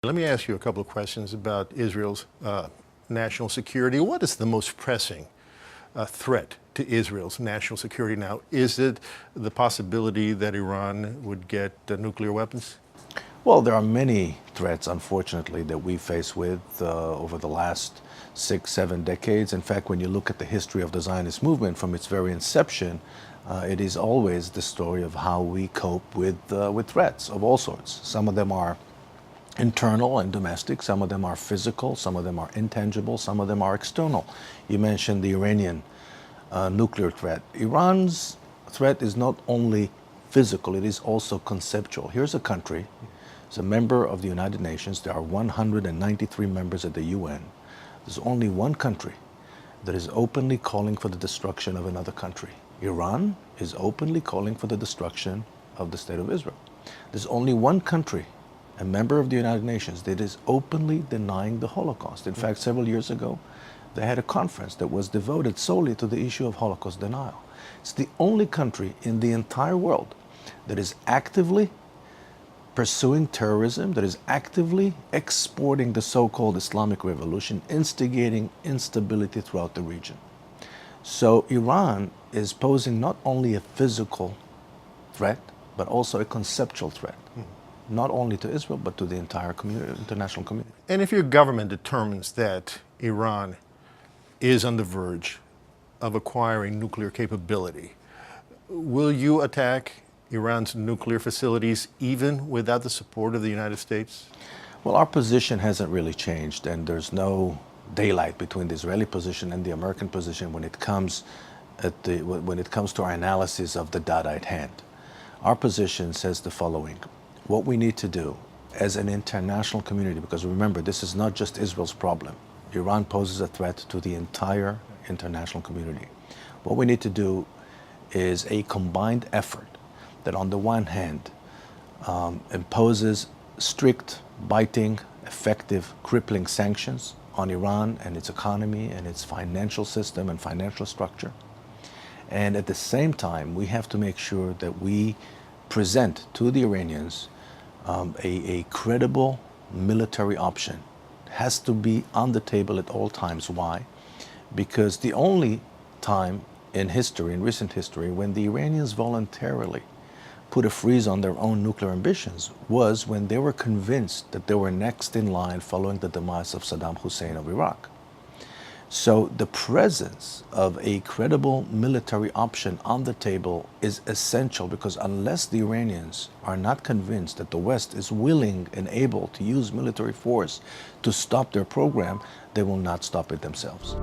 Let me ask you a couple of questions about Israel's national security. What is the most pressing threat to Israel's national security now? Is it the possibility that Iran would get nuclear weapons? Well, there are many threats, unfortunately, that we face with over the last 6, 7 decades. In fact, when you look at the history of the Zionist movement from its very inception, it is always the story of how we cope with threats of all sorts. Some of them are internal and domestic, some of them are physical, some of them are intangible, some of them are external. You mentioned the Iranian nuclear threat. Iran's threat is not only physical, it is also conceptual. Here's a country, it's a member of the United Nations. There are 193 members at the UN. There's only one country that is openly calling for the destruction of another country. Iran is openly calling for the destruction of the State of Israel. There's only one country, a member of the United Nations, that is openly denying the Holocaust. In fact, several years ago, they had a conference that was devoted solely to the issue of Holocaust denial. It's the only country in the entire world that is actively pursuing terrorism, that is actively exporting the so-called Islamic Revolution, instigating instability throughout the region. So Iran is posing not only a physical threat, but also a conceptual threat, not only to Israel, but to the entire international community. And if your government determines that Iran is on the verge of acquiring nuclear capability, will you attack Iran's nuclear facilities even without the support of the United States? Well, our position hasn't really changed, and there's no daylight between the Israeli position and the American position when it comes to our analysis of the data at hand. Our position says the following: what we need to do as an international community, because remember, this is not just Israel's problem. Iran poses a threat to the entire international community. What we need to do is a combined effort that on the one hand imposes strict, biting, effective, crippling sanctions on Iran and its economy and its financial system and financial structure. And at the same time, we have to make sure that we present to the Iranians a credible military option. It has to be on the table at all times. Why? Because the only time in history, in recent history, when the Iranians voluntarily put a freeze on their own nuclear ambitions was when they were convinced that they were next in line following the demise of Saddam Hussein of Iraq. So the presence of a credible military option on the table is essential, because unless the Iranians are not convinced that the West is willing and able to use military force to stop their program, they will not stop it themselves.